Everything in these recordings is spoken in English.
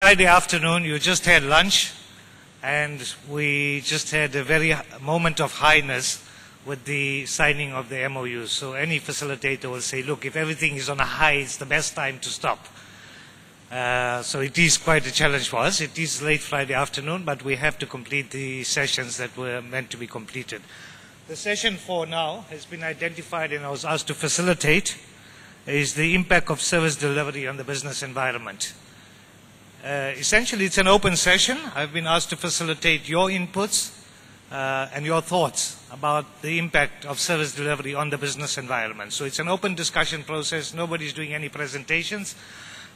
Friday afternoon, you just had lunch, and we just had a very moment of highness with the signing of the MOUs. So any facilitator will say, look, if everything is on a high, it's the best time to stop. So it is quite a challenge for us. It is late Friday afternoon, but we have to complete the sessions that were meant to be completed. The session 4 now has been identified and I was asked to facilitate is the impact of service delivery on the business environment. Essentially, it's an open session. I've been asked to facilitate your inputs and your thoughts about the impact of service delivery on the business environment. So it's an open discussion process. Nobody's doing any presentations.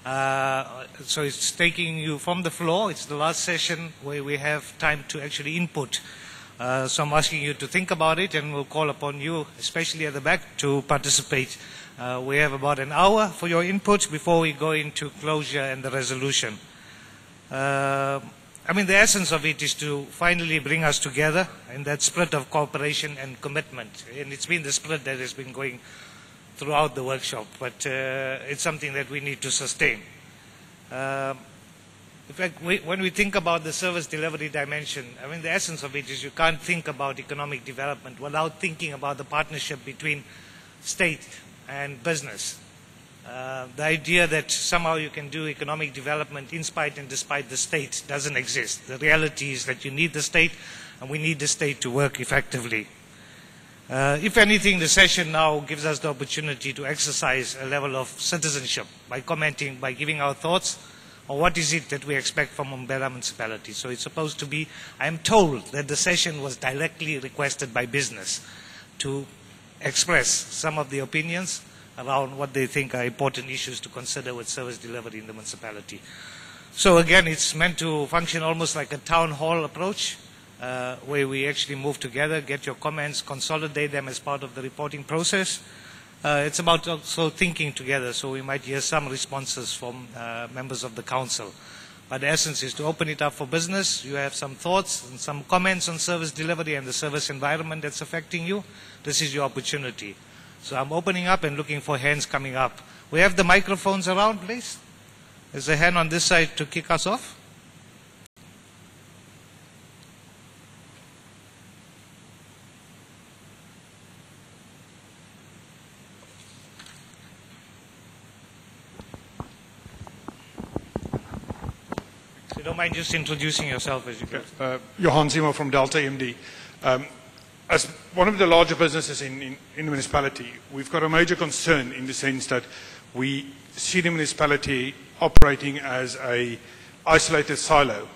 So it's taking you from the floor. It's the last session where we have time to actually input. So I'm asking you to think about it, and we'll call upon you, especially at the back, to participate. We have about an hour for your input before we go into closure and the resolution. I mean, the essence of it is to finally bring us together in that spirit of cooperation and commitment. And it's been the spirit that has been going throughout the workshop, but it's something that we need to sustain. In fact, when we think about the service delivery dimension, I mean, the essence of it is you can't think about economic development without thinking about the partnership between state and business. The idea that somehow you can do economic development in spite and despite the state doesn't exist. The reality is that you need the state, and we need the state to work effectively. If anything, the session now gives us the opportunity to exercise a level of citizenship by commenting, by giving our thoughts on what is it that we expect from Mbombela municipality. So it's supposed to be, I am told that the session was directly requested by business to express some of the opinions around what they think are important issues to consider with service delivery in the municipality. So again, it's meant to function almost like a town hall approach, where we actually move together, get your comments, consolidate them as part of the reporting process. It's about also thinking together, so we might hear some responses from members of the council. But the essence is to open it up for business. You have some thoughts and some comments on service delivery and the service environment that's affecting you. This is your opportunity. So I'm opening up and looking for hands coming up. We have the microphones around, please. There's a hand on this side to kick us off. So you don't mind just introducing yourself as you go. Johan Zimo from Delta MD. As one of the larger businesses in the municipality, we've got a major concern in the sense that we see the municipality operating as an isolated silo.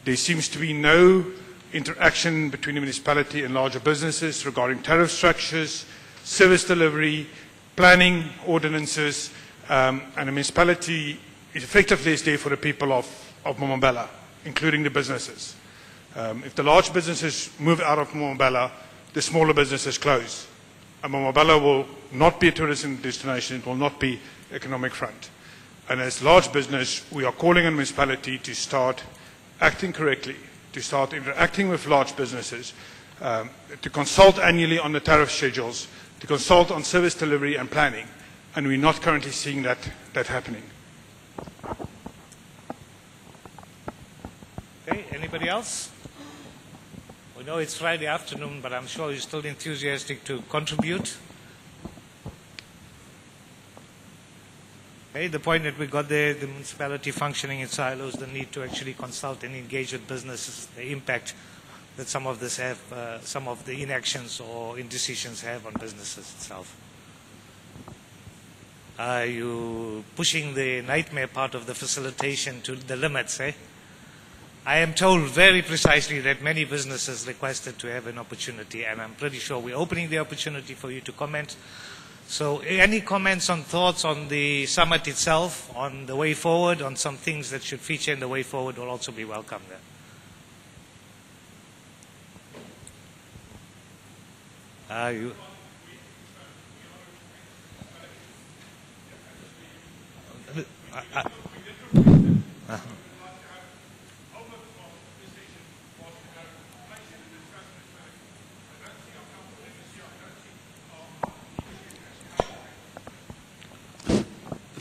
There seems to be no interaction between the municipality and larger businesses regarding tariff structures, service delivery, planning ordinances, and the municipality is effectively there for the people of Mbombela, including the businesses. If the large businesses move out of Mbombela, the smaller businesses close. And Mbombela will not be a tourism destination, it will not be economic front. And as large business, we are calling on the municipality to start acting correctly, to start interacting with large businesses, to consult annually on the tariff schedules, to consult on service delivery and planning. And we're not currently seeing that happening. Okay, anybody else? We know it's Friday afternoon, but I'm sure you're still enthusiastic to contribute. Okay, the point that we got there, the municipality functioning in silos, the need to actually consult and engage with businesses, the impact that some of this have, some of the inactions or indecisions have on businesses itself. Are you pushing the nightmare part of the facilitation to the limits, eh? I am told very precisely that many businesses requested to have an opportunity, and I'm pretty sure we're opening the opportunity for you to comment. So any comments on thoughts on the summit itself, on the way forward, on some things that should feature in the way forward will also be welcome there.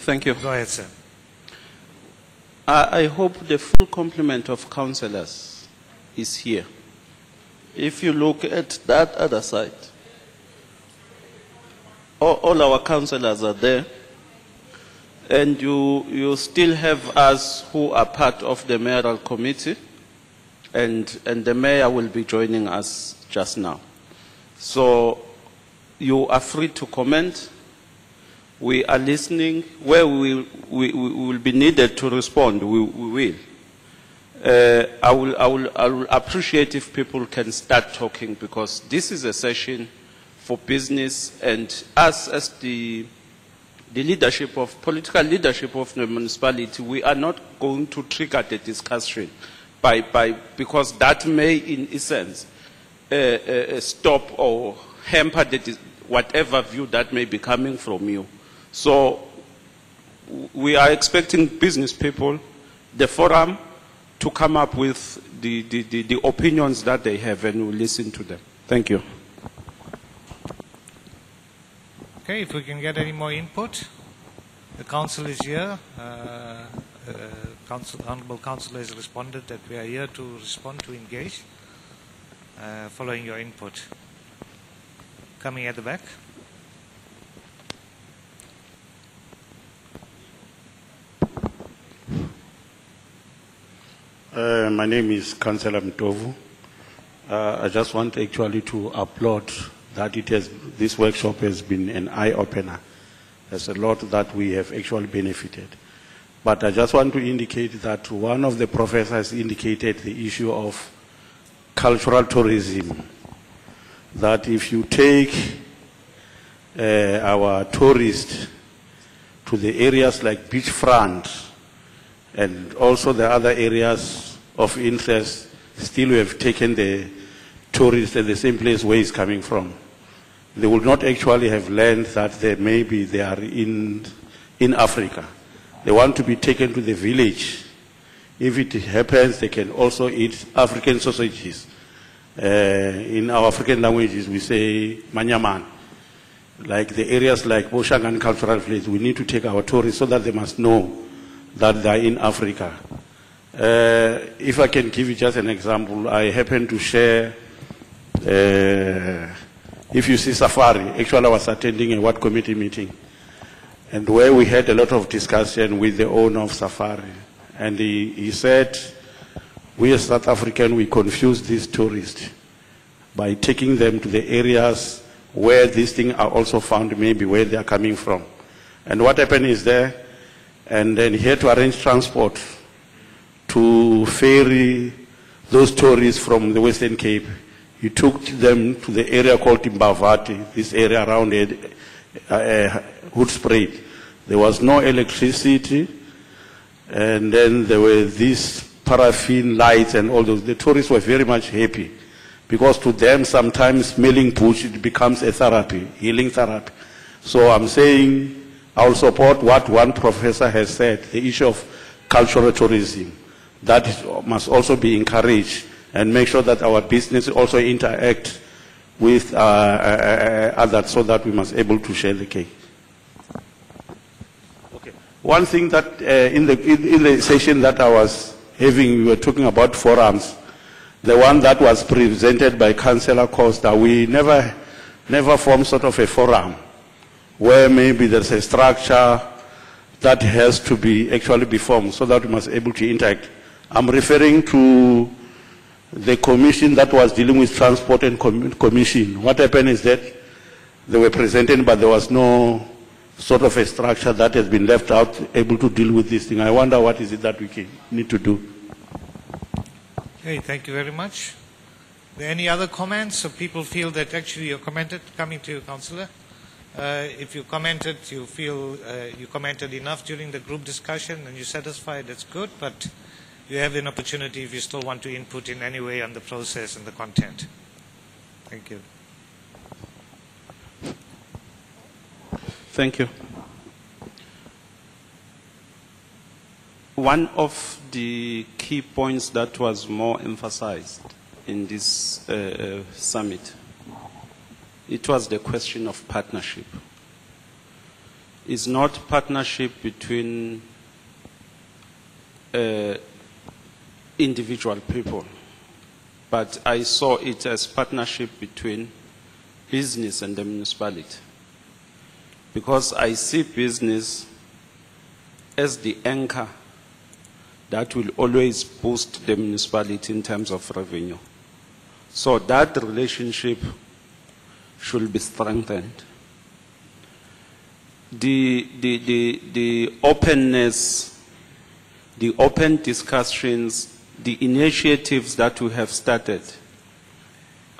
Thank you. Go ahead, sir. I hope the full complement of councillors is here. If you look at that other side, all our councillors are there, and you still have us who are part of the mayoral committee, and the mayor will be joining us just now. So you are free to comment. We are listening. Where we will be needed to respond, we will. I will appreciate if people can start talking, because this is a session for business, and us as the political leadership of the municipality, we are not going to trigger the discussion because that may, in essence, stop or hamper whatever view that may be coming from you. So we are expecting business people, the forum, to come up with the opinions that they have, and we'll listen to them. Thank you. Okay, if we can get any more input. The council is here. Honourable Councillor has responded that we are here to respond, to engage, following your input. Coming at the back. My name is Councillor Mtovu. I just want actually to applaud that this workshop has been an eye-opener. There's a lot that we have actually benefited. But I just want to indicate that one of the professors indicated the issue of cultural tourism. That if you take our tourists to the areas like beachfront and also the other areas of interest, still we have taken the tourists at the same place where he's coming from. They will not actually have learned that they are in Africa. They want to be taken to the village. If it happens, they can also eat African sausages. In our African languages, we say manyaman. Like the areas like Boshangan Cultural Place, we need to take our tourists so that they must know that they are in Africa. If I can give you just an example, I happen to share, if you see Safari, actually I was attending a Ward Committee meeting, and where we had a lot of discussion with the owner of Safari. And he said, we as South African, we confuse these tourists by taking them to the areas where these things are also found, maybe where they are coming from. And what happened is there, and then he had to arrange transport to ferry those tourists from the Western Cape. He took them to the area called Timbavati, this area around Hoedspruit. There was no electricity, and then there were these paraffin lights and all those. The tourists were very much happy, because to them sometimes smelling bush, it becomes a therapy, healing therapy. So I'm saying I will support what one professor has said, the issue of cultural tourism. That must also be encouraged, and make sure that our business also interact with others, so that we must be able to share the cake. Okay. One thing that in the session that I was having, we were talking about forums. The one that was presented by Councillor Costa, we never formed sort of a forum where maybe there's a structure that has to be actually be formed, so that we must be able to interact. I'm referring to the commission that was dealing with transport and commission. What happened is that they were presented, but there was no sort of a structure that has been left out able to deal with this thing. I wonder what is it that we need to do. Okay, thank you very much. Are there any other comments, or people feel that actually you commented, coming to you, Councillor? If you commented, you feel you commented enough during the group discussion and you're satisfied, that's good, but you have an opportunity if you still want to input in any way on the process and the content. Thank you. Thank you. One of the key points that was more emphasized in this summit, it was the question of partnership. It's not partnership between individual people, but I saw it as partnership between business and the municipality, because I see business as the anchor that will always boost the municipality in terms of revenue. So that relationship should be strengthened. The openness, the open discussions, the initiatives that we have started,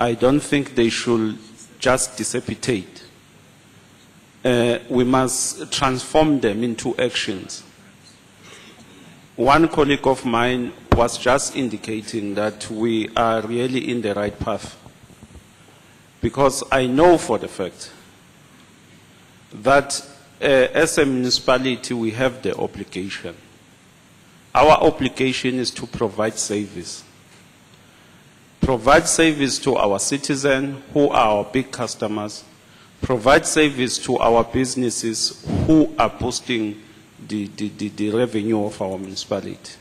I don't think they should just dissipate. We must transform them into actions. One colleague of mine was just indicating that we are really in the right path, because I know for the fact that as a municipality we have the obligation. Our obligation is to provide service. Provide service to our citizens who are our big customers. Provide service to our businesses who are boosting the revenue of our municipality.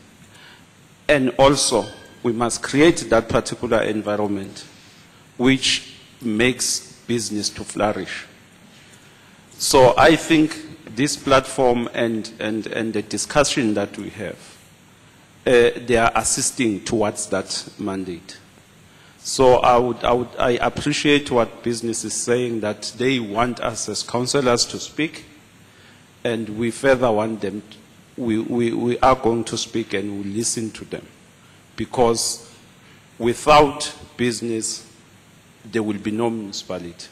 And also, we must create that particular environment which makes business to flourish. So I think this platform and the discussion that we have, they are assisting towards that mandate. So I appreciate what business is saying, that they want us as councillors to speak, and we further want them, we are going to speak and we listen to them. Because without business, there will be no municipality.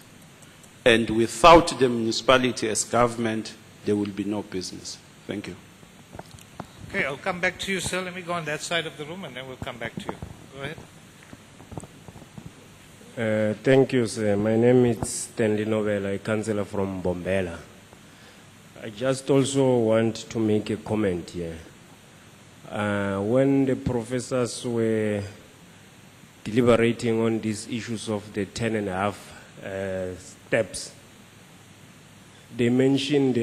And without the municipality as government, there will be no business. Thank you. Okay, I'll come back to you, sir. Let me go on that side of the room and then we'll come back to you. Go ahead. Thank you, sir. My name is Stanley Novel, a councillor from Bombela. I just also want to make a comment here. When the professors were deliberating on these issues of the 10.5 steps, they mentioned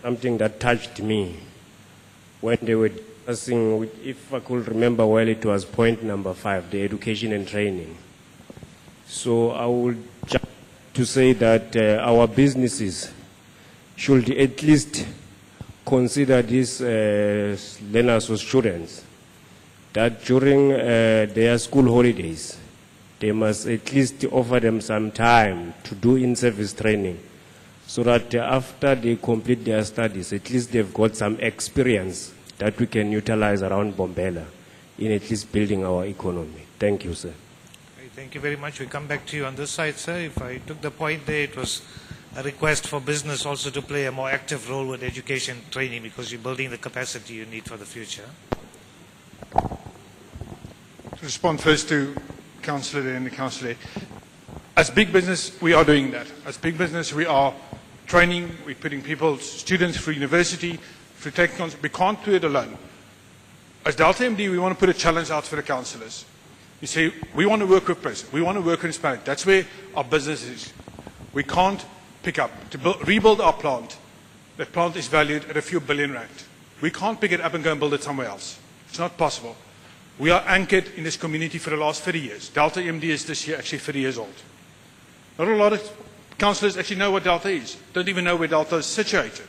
something that touched me when they were discussing, if I could remember well, it was point number 5, the education and training. So I would just to say that our businesses should at least consider these learners or students that during their school holidays, they must at least offer them some time to do in-service training, so that after they complete their studies, at least they've got some experience that we can utilize around Bombela in at least building our economy. Thank you, sir. Okay, thank you very much. We come back to you on this side, sir. If I took the point there, it was a request for business also to play a more active role with education training, because you're building the capacity you need for the future. To respond first to Councillor and the Councillor, as big business, we are doing that. As big business, we are training, we're putting people, students through university, through technical. We can't do it alone. As Delta MD, we want to put a challenge out for the councillors. We say, we want to work with press, we want to work with municipality. That's where our business is. We can't pick up, to rebuild our plant. That plant is valued at a few billion rand. We can't pick it up and go and build it somewhere else. It's not possible. We are anchored in this community for the last 30 years. Delta MD is this year actually 30 years old. Not a lot of councillors actually know what Delta is, don't even know where Delta is situated.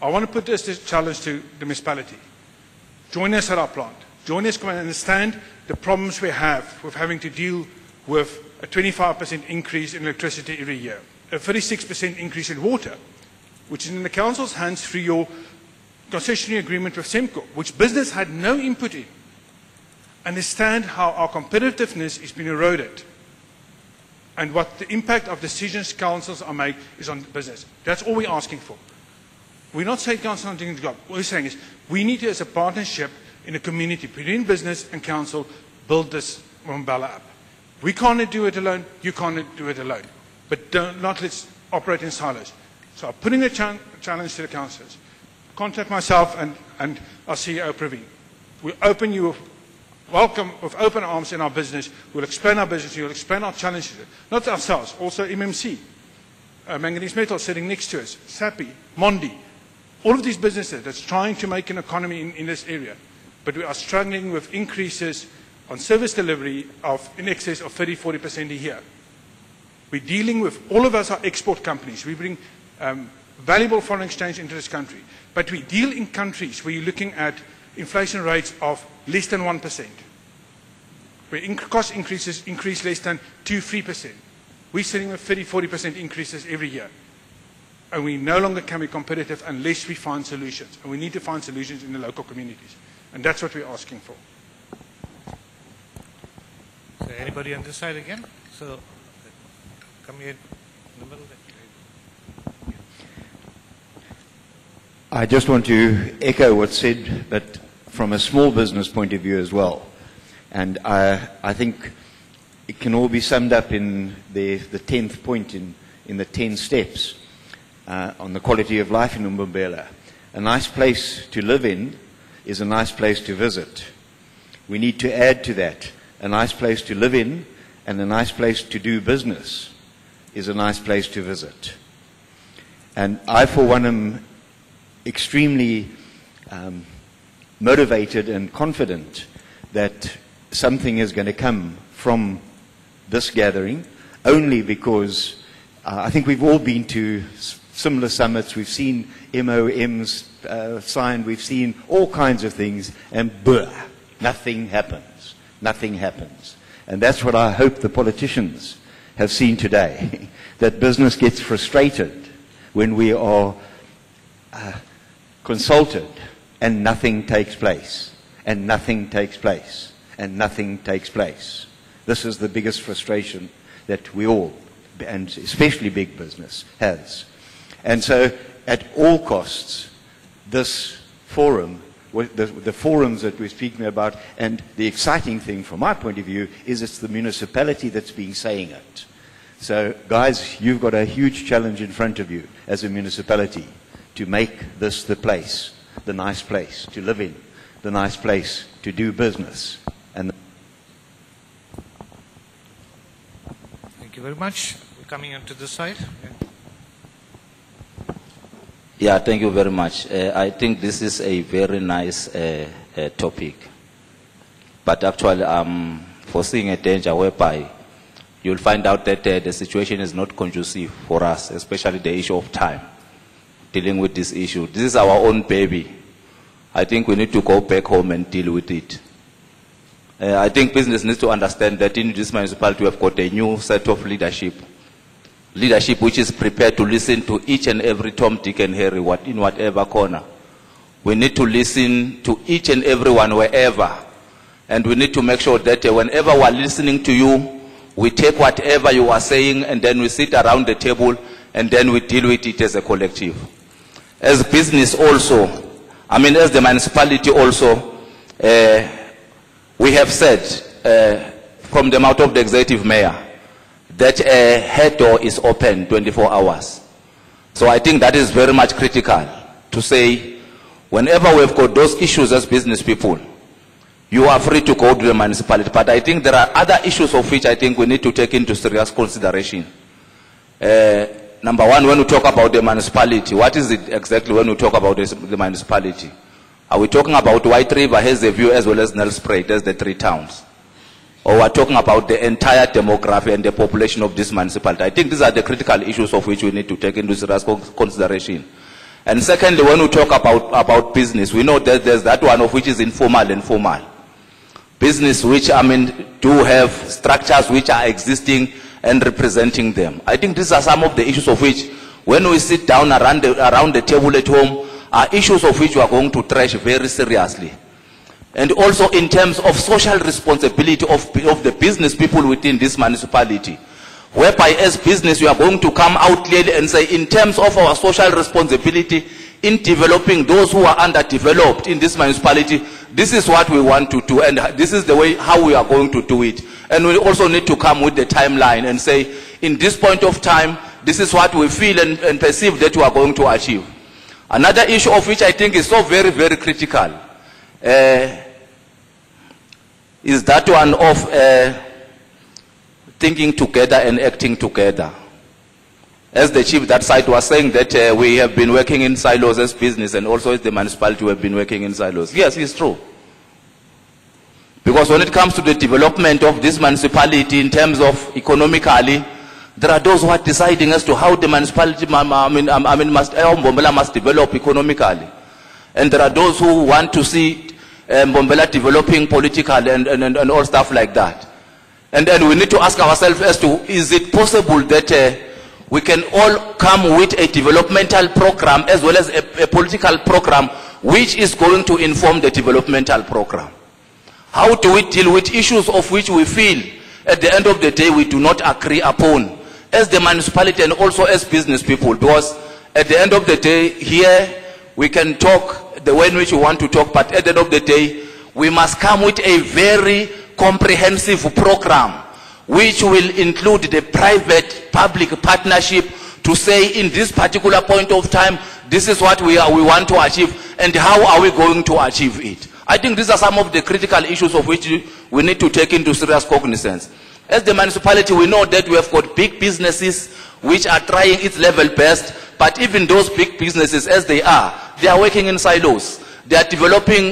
I want to put this challenge to the municipality. Join us at our plant. Join us, come and understand the problems we have with having to deal with a 25% increase in electricity every year, a 36% increase in water, which is in the council's hands through your concessionary agreement with SEMCO, which business had no input in. Understand how our competitiveness is being eroded and what the impact of decisions councils are made is on business. That's all we're asking for. We're not saying council not doing the job. What we're saying is we need to, as a partnership in a community between business and council, build this Bombela up. We can't do it alone, you can't do it alone. But not let's operate in silos. So I'm putting a challenge to the councillors. Contact myself and our CEO Praveen. We'll open you welcome with open arms in our business. We'll explain our business, we'll explain our challenges. Not ourselves, also MMC. Manganese Metal sitting next to us, SAPI, Mondi. all of these businesses that's trying to make an economy in this area, but we are struggling with increases on service delivery of in excess of 30-40% a year. We're dealing with, all of us are export companies. We bring valuable foreign exchange into this country. But we deal in countries where you're looking at inflation rates of less than 1%. Where cost increases increase less than 2-3%. We're sitting with 30-40% increases every year. And we no longer can be competitive unless we find solutions. And we need to find solutions in the local communities. And that's what we're asking for. So anybody on this side again? So come here in the middle. I just want to echo what's said, but from a small business point of view as well. And I think it can all be summed up in the 10th point in the 10 steps on the quality of life in Mbombela. A nice place to live in is a nice place to visit. We need to add to that. A nice place to live in and a nice place to do business is a nice place to visit. And I, for one, am extremely motivated and confident that something is going to come from this gathering, only because I think we've all been to similar summits. We've seen MOMs signed, we've seen all kinds of things, and nothing happens. Nothing happens. And that's what I hope the politicians have seen today, that business gets frustrated when we are consulted and nothing takes place, and nothing takes place, and nothing takes place. This is the biggest frustration that we all, and especially big business, has. And so, at all costs, this forum, the forums that we're speaking about, and the exciting thing from my point of view is it's the municipality that's been saying it. So, guys, you've got a huge challenge in front of you as a municipality to make this the place, the nice place to live in, the nice place to do business. And Thank you very much. We're coming on to this side. Yeah, thank you very much. I think this is a very nice topic. But actually, I'm foreseeing a danger whereby you'll find out that the situation is not conducive for us, especially the issue of time, dealing with this issue. This is our own baby. I think we need to go back home and deal with it. I think business needs to understand that in this municipality we have got a new set of leadership which is prepared to listen to each and every Tom, Dick and Harry in whatever corner. We need to listen to each and everyone wherever. And we need to make sure that whenever we are listening to you, we take whatever you are saying and then we sit around the table and then we deal with it as a collective. As business also, as the municipality also, we have said from the mouth of the executive mayor that her door is open 24 hours. So I think that is very much critical to say, whenever we've got those issues as business people, you are free to go to the municipality. But I think there are other issues of which I think we need to take into serious consideration. Number one, when we talk about the municipality, what is it exactly when we talk about the municipality? Are we talking about White River, Hazyview, as well as Nelspruit, as the three towns? Or we're talking about the entire demography and the population of this municipality? I think these are the critical issues of which we need to take into serious consideration. And secondly, when we talk about business, we know that there's that one of which is informal and formal. Business which, do have structures which are existing and representing them. I think these are some of the issues of which, when we sit down around the table at home, are issues of which we are going to trash very seriously. And also in terms of social responsibility of the business people within this municipality, whereby as business we are going to come out clearly and say, in terms of our social responsibility in developing those who are underdeveloped in this municipality, this is what we want to do, and this is the way how we are going to do it. And we also need to come with the timeline and say, in this point of time, this is what we feel and perceive that we are going to achieve. Another issue of which I think is so very, very critical is that one of thinking together and acting together. As the chief that side was saying that we have been working in silos as business and also as the municipality we have been working in silos. Yes, it's true. Because when it comes to the development of this municipality in terms of economically, there are those who are deciding as to how the municipality Mbombela must develop economically. And there are those who want to see Mbombela developing politically and all stuff like that. And then we need to ask ourselves as to, is it possible that we can all come with a developmental program as well as a political program which is going to inform the developmental program? How do we deal with issues of which we feel at the end of the day we do not agree upon as the municipality and also as business people? Because at the end of the day here we can talk the way in which we want to talk, but at the end of the day we must come with a very comprehensive program which will include the private-public partnership to say in this particular point of time, this is what we want to achieve and how are we going to achieve it. I think these are some of the critical issues of which we need to take into serious cognizance. As the municipality, we know that we have got big businesses which are trying its level best, but even those big businesses as they are working in silos. They are developing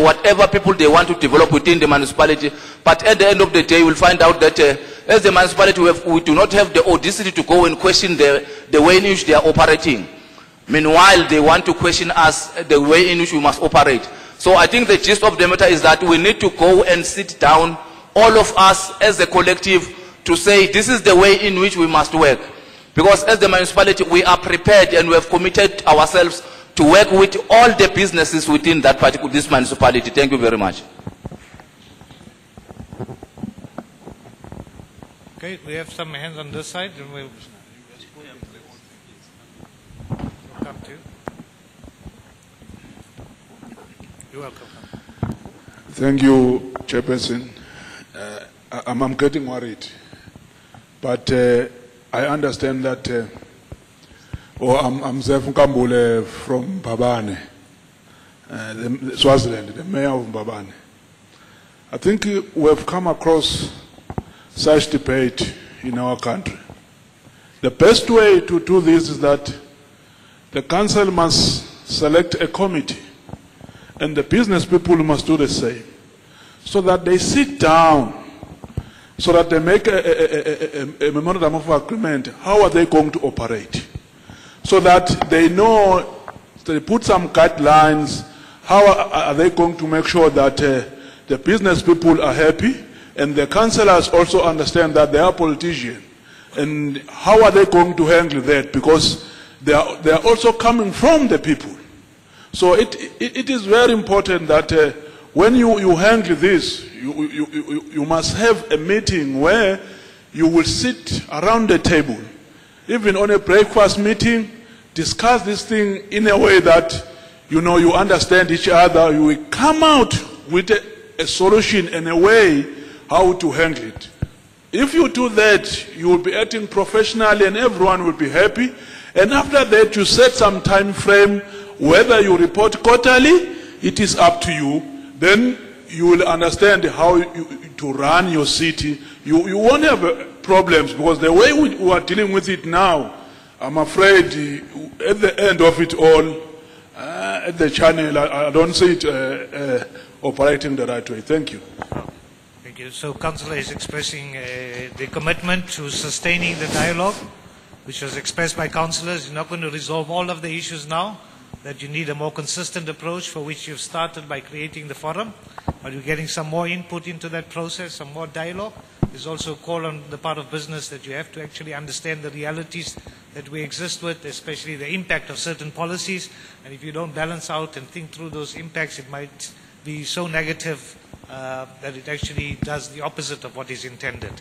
whatever people they want to develop within the municipality. But at the end of the day, we'll find out that as the municipality, we do not have the audacity to go and question the way in which they are operating. Meanwhile, they want to question us the way in which we must operate. So I think the gist of the matter is that we need to go and sit down, all of us as a collective, to say this is the way in which we must work. Because as the municipality, we are prepared and we have committed ourselves to work with all the businesses within this municipality. Thank you very much. Okay, we have some hands on this side, and we'll come to you. You're welcome. Thank you, Chairperson. I'm getting worried, but I understand that. I'm Zef Nkambule from Mbabane, Swaziland, the mayor of Mbabane. I think we have come across such debate in our country. The best way to do this is that the council must select a committee and the business people must do the same, so that they sit down, so that they make a memorandum of agreement. How are they going to operate? So that they know, they put some guidelines, how are they going to make sure that the business people are happy and the councillors also understand that they are politicians. And how are they going to handle that? Because they are also coming from the people. So it is very important that when you handle this, you must have a meeting where you will sit around the table, even on a breakfast meeting, discuss this thing in a way that you understand each other. You will come out with a solution and a way how to handle it. If you do that, you will be acting professionally and everyone will be happy. And after that, you set some time frame, whether you report quarterly, it is up to you. Then you will understand how to run your city. You won't have problems, because the way we are dealing with it now, I'm afraid at the end of it all, at the channel, I don't see it operating the right way. Thank you. Thank you. So Councillor is expressing the commitment to sustaining the dialogue, which was expressed by councillors. You're not going to resolve all of the issues now, that you need a more consistent approach, for which you've started by creating the forum, but you're getting some more input into that process, some more dialogue. There's also a call on the part of business that you have to actually understand the realities that we exist with, especially the impact of certain policies. And if you don't balance out and think through those impacts, it might be so negative that it actually does the opposite of what is intended.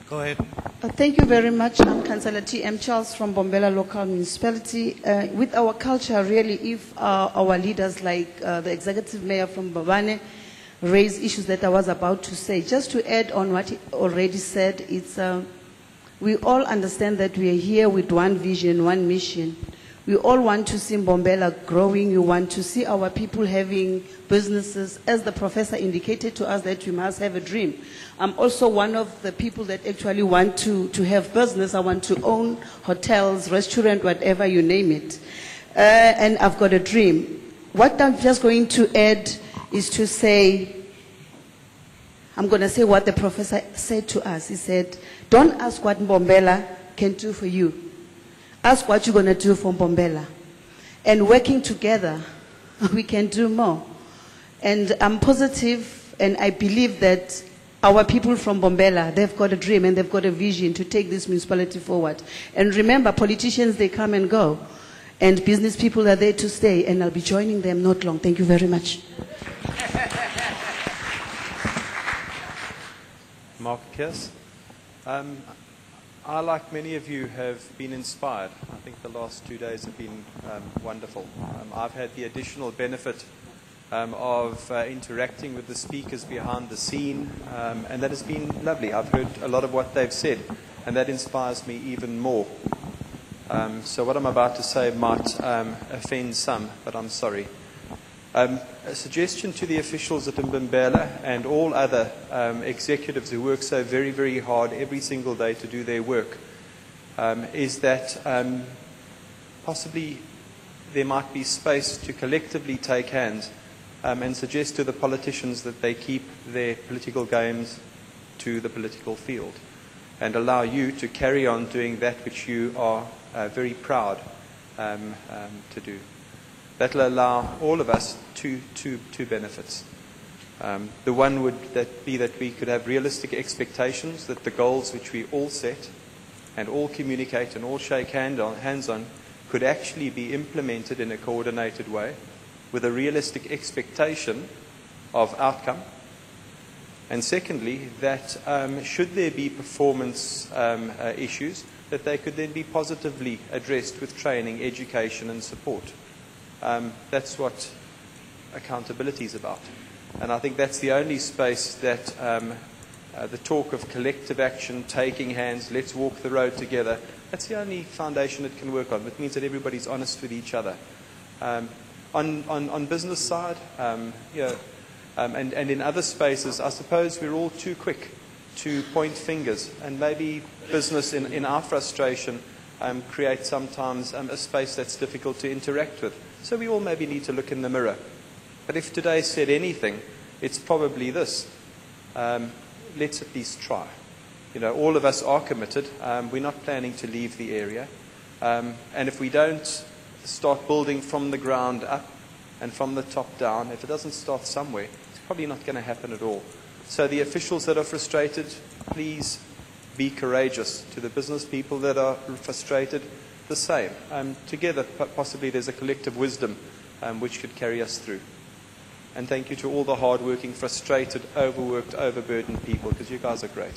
Go ahead. Thank you very much. I'm Councillor T.M. Charles from Mbombela Local Municipality. With our culture, really, if our leaders like the Executive Mayor from Mbabane raise issues that I was about to say, just to add on what he already said, it's we all understand that we are here with one vision, one mission. We all want to see Mbombela growing. We want to see our people having businesses. As the professor indicated to us that we must have a dream. I'm also one of the people that actually want to have business. I want to own hotels, restaurant, whatever you name it. And I've got a dream. What I'm just going to add is to say, I'm going to say what the professor said to us. He said, don't ask what Mbombela can do for you. Ask what you're going to do for Mbombela. And working together, we can do more. And I'm positive, and I believe that our people from Mbombela, they've got a dream and they've got a vision to take this municipality forward. And remember, politicians, they come and go. And business people are there to stay, and I'll be joining them not long. Thank you very much. Mark Kiss. I, like many of you, have been inspired. I think the last 2 days have been wonderful. I've had the additional benefit of interacting with the speakers behind the scene, and that has been lovely. I've heard a lot of what they've said, and that inspires me even more. So what I'm about to say might offend some, but I'm sorry. A suggestion to the officials at Mbombela and all other executives who work so very, very hard every single day to do their work is that possibly there might be space to collectively take hands and suggest to the politicians that they keep their political games to the political field and allow you to carry on doing that which you are very proud to do. That will allow all of us two benefits. The one would be that we could have realistic expectations that the goals which we all set and all communicate and all shake hands on could actually be implemented in a coordinated way with a realistic expectation of outcome. And secondly, that should there be performance issues, that they could then be positively addressed with training, education and support. That's what accountability is about. And I think that's the only space that the talk of collective action, taking hands, let's walk the road together, that's the only foundation it can work on. It means that everybody's honest with each other. On business side, and in other spaces, I suppose we're all too quick to point fingers, and maybe business in our frustration creates sometimes a space that's difficult to interact with. So we all maybe need to look in the mirror. But if today said anything, it's probably this. Let's at least try. You know, all of us are committed. We're not planning to leave the area. And if we don't start building from the ground up and from the top down, if it doesn't start somewhere, it's probably not going to happen at all. So the officials that are frustrated, please be courageous. To the business people that are frustrated, the same. Together, possibly there's a collective wisdom which could carry us through. And thank you to all the hard-working, frustrated, overworked, overburdened people, because you guys are great.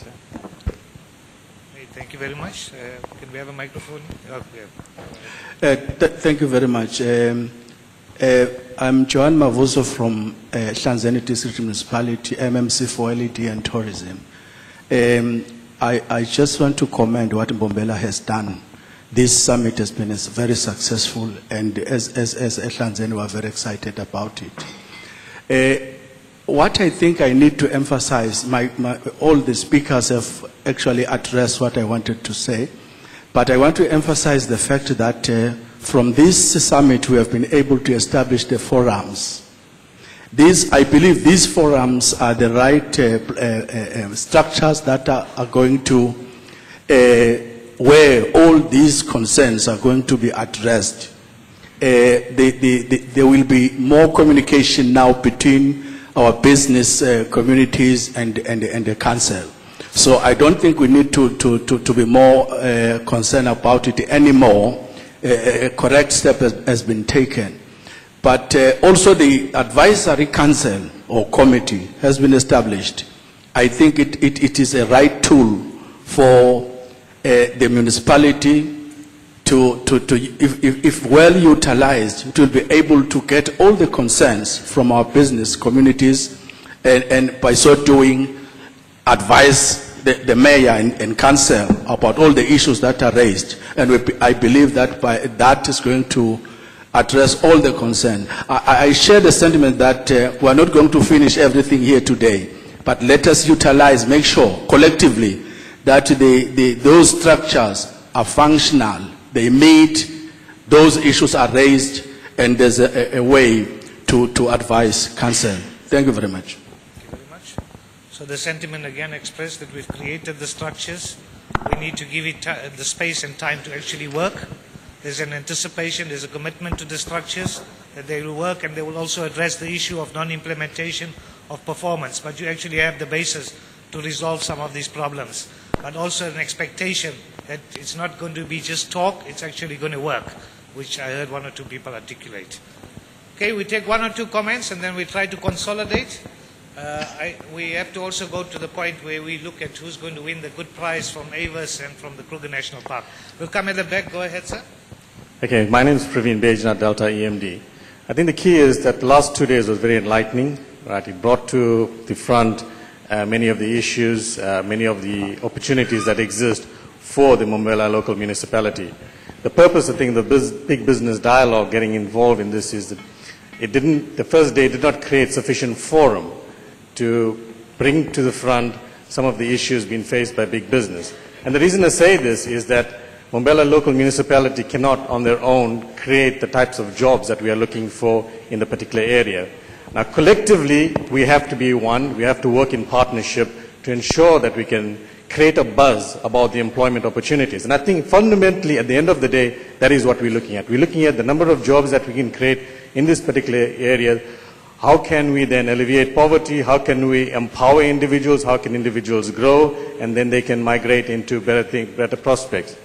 Thank you very much. Can we have a microphone? Oh, yeah. Thank you very much. I'm Johan Mavuso from Hlanzeni District Municipality, MMC for LED and Tourism. I just want to commend what Mbombela has done. This summit has been very successful, and as Hlanzeni, we are very excited about it. What I think I need to emphasize, all the speakers have actually addressed what I wanted to say, but I want to emphasize the fact that from this summit we have been able to establish the forums. I believe these forums are the right structures that are going to, where all these concerns are going to be addressed. There will be more communication now between our business communities and the council. So I don't think we need to be more concerned about it anymore. A correct step has been taken. But also the advisory council or committee has been established. I think it is a right tool for the municipality if well utilized, it will be able to get all the concerns from our business communities and by so doing advise the mayor and council about all the issues that are raised. And I believe that that is going to address all the concern. I share the sentiment that we are not going to finish everything here today, but let us utilize, make sure collectively that those structures are functional, they meet, those issues are raised, and there's a way to advise council. Thank you very much. Thank you very much. So the sentiment again expressed that we've created the structures. We need to give it the space and time to actually work. There's an anticipation, there's a commitment to the structures that they will work, and they will also address the issue of non-implementation of performance. But you actually have the basis to resolve some of these problems. But also an expectation that it's not going to be just talk, it's actually going to work, which I heard one or two people articulate. Okay, we take one or two comments and then we try to consolidate. We have to also go to the point where we look at who's going to win the good prize from Avis and from the Kruger National Park. We'll come at the back. Go ahead, sir. Okay, my name is Praveen Bejna, Delta EMD. I think the key is that the last 2 days was very enlightening. Right? It brought to the front many of the issues, many of the opportunities that exist for the Mbombela local municipality. The purpose, I think, of the big business dialogue getting involved in this is that the first day did not create sufficient forum to bring to the front some of the issues being faced by big business. And the reason I say this is that Mbombela local municipality cannot on their own create the types of jobs that we are looking for in the particular area. Now collectively we have to be one, we have to work in partnership to ensure that we can create a buzz about the employment opportunities. And I think fundamentally at the end of the day that is what we're looking at. We're looking at the number of jobs that we can create in this particular area. How can we then alleviate poverty? How can we empower individuals? How can individuals grow? And then they can migrate into better prospects.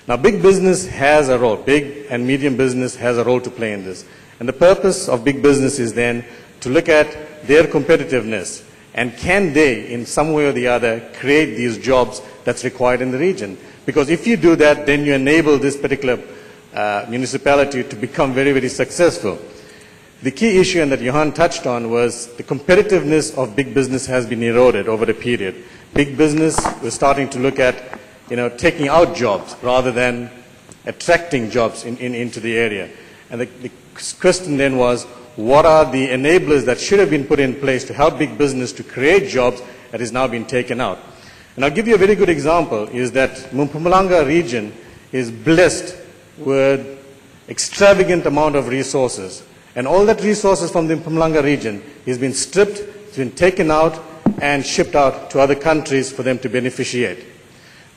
Now, big business has a role. Big and medium business has a role to play in this. And the purpose of big business is then to look at their competitiveness. And can they, in some way or the other, create these jobs that's required in the region? Because if you do that, then you enable this particular municipality to become very, very successful. The key issue, and that Johan touched on, was the competitiveness of big business has been eroded over a period. Big business was starting to look at, taking out jobs rather than attracting jobs into the area. And the question then was, what are the enablers that should have been put in place to help big business to create jobs that is now being taken out? And I'll give you a very good example, is that Mpumalanga region is blessed with extravagant amount of resources. And all that resources from the Mpumalanga region has been stripped, it's been taken out and shipped out to other countries for them to beneficiate.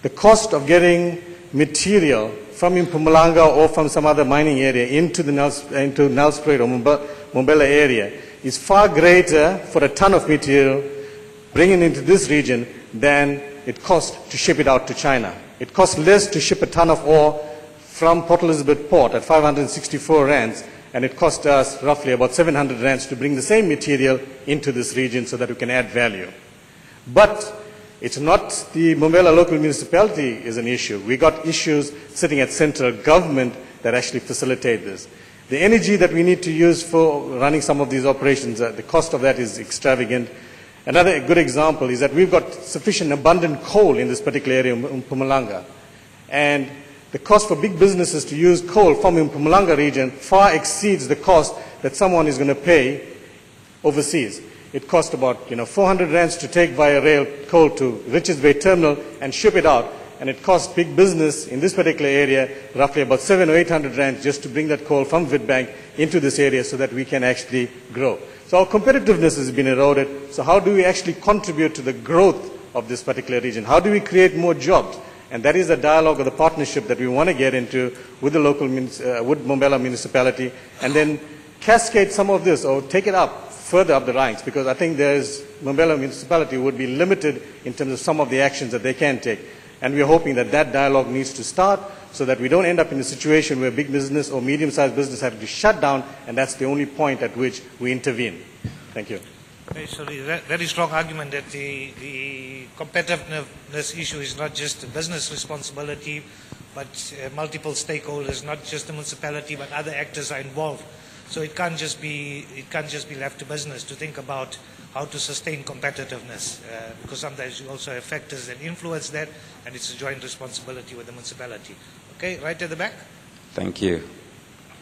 The cost of getting material from Mpumalanga or from some other mining area into Nelspruit or Mbombela area is far greater for a ton of material bringing into this region than it costs to ship it out to China. It costs less to ship a ton of ore from Port Elizabeth Port at 564 rands, and it cost us roughly about 700 rands to bring the same material into this region so that we can add value. But it's not the Mbombela local municipality is an issue. We got issues sitting at central government that actually facilitate this. The energy that we need to use for running some of these operations, the cost of that is extravagant. Another good example is that we've got sufficient abundant coal in this particular area in Mpumalanga. And the cost for big businesses to use coal from the Mpumalanga region far exceeds the cost that someone is going to pay overseas. It costs about 400 rands to take via rail coal to Richards Bay Terminal and ship it out. And it costs big business in this particular area roughly about 700 or 800 rands just to bring that coal from Witbank into this area so that we can actually grow. So our competitiveness has been eroded. So how do we actually contribute to the growth of this particular region? How do we create more jobs? And that is the dialogue or the partnership that we want to get into with the local, with Mbombela municipality, and then cascade some of this or take it up, further up the ranks, because I think Mbombela municipality would be limited in terms of some of the actions that they can take. And we're hoping that that dialogue needs to start so that we don't end up in a situation where big business or medium-sized business have to shut down, and that's the only point at which we intervene. Thank you. Very strong argument that the competitiveness issue is not just a business responsibility, but multiple stakeholders, not just the municipality, but other actors are involved. So it can't just be left to business to think about how to sustain competitiveness, because sometimes you also have factors that influence that, and it's a joint responsibility with the municipality. Okay, right at the back. Thank you.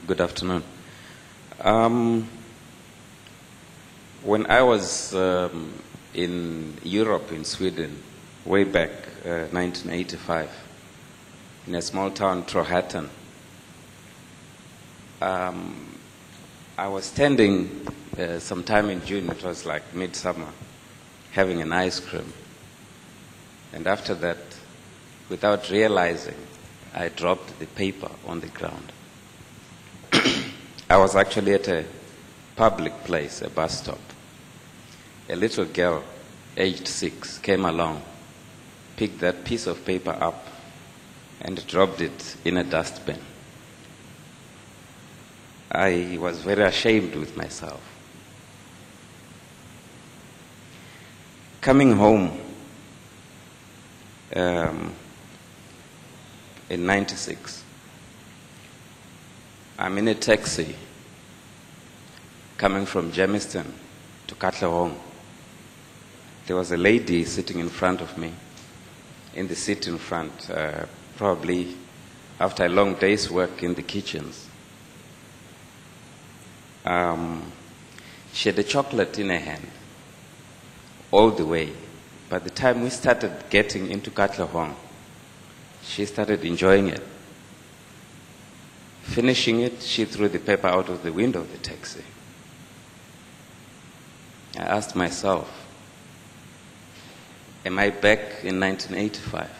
Good afternoon. When I was in Europe, in Sweden, way back 1985, in a small town, Trollhättan, I was standing sometime in June, it was like midsummer, having an ice cream. And after that, without realizing, I dropped the paper on the ground. I was actually at a public place, a bus stop. A little girl, aged 6, came along, picked that piece of paper up, and dropped it in a dustbin. I was very ashamed with myself. Coming home in '96, I'm in a taxi coming from Germiston to Katlehong. There was a lady sitting in front of me, in the seat in front, probably after a long day's work in the kitchens. She had a chocolate in her hand all the way. By the time we started getting into Katlehong, she started enjoying it. Finishing it, she threw the paper out of the window of the taxi. I asked myself, am I back in 1985?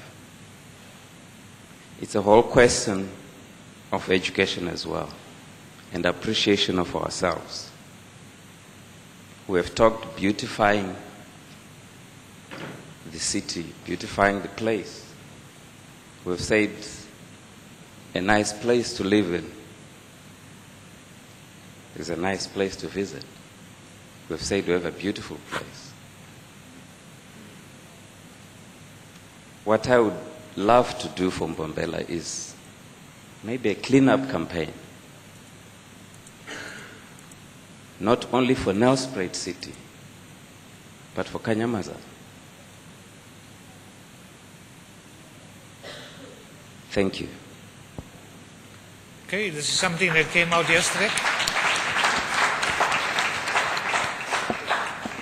It's a whole question of education as well, and appreciation of ourselves. We have talked beautifying the city, beautifying the place. We've said a nice place to live in is a nice place to visit. We've said we have a beautiful place. What I would love to do for Mbombela is maybe a clean-up campaign. Not only for Nelspruit City, but for Kanyamaza. Thank you. Okay, this is something that came out yesterday.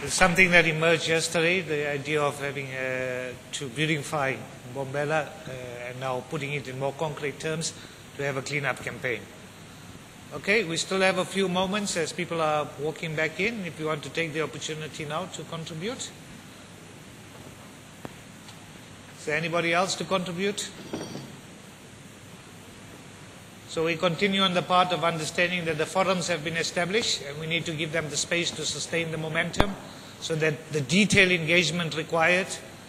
It's something that emerged yesterday, the idea of having to beautify Mbombela and now putting it in more concrete terms to have a clean-up campaign. Okay, we still have a few moments as people are walking back in. If you want to take the opportunity now to contribute. Is there anybody else to contribute? So we continue on the part of understanding that the forums have been established and we need to give them the space to sustain the momentum so that the detailed engagement required,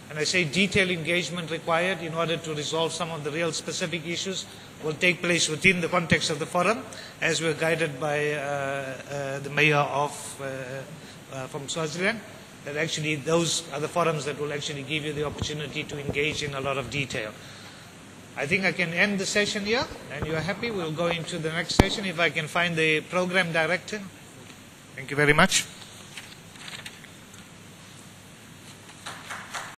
and I say detailed engagement required in order to resolve some of the real specific issues, will take place within the context of the forum as we're guided by the mayor of from Swaziland. That actually those are the forums that will actually give you the opportunity to engage in a lot of detail. I think I can end the session here, and you're happy. We'll go into the next session if I can find the program director. Thank you very much.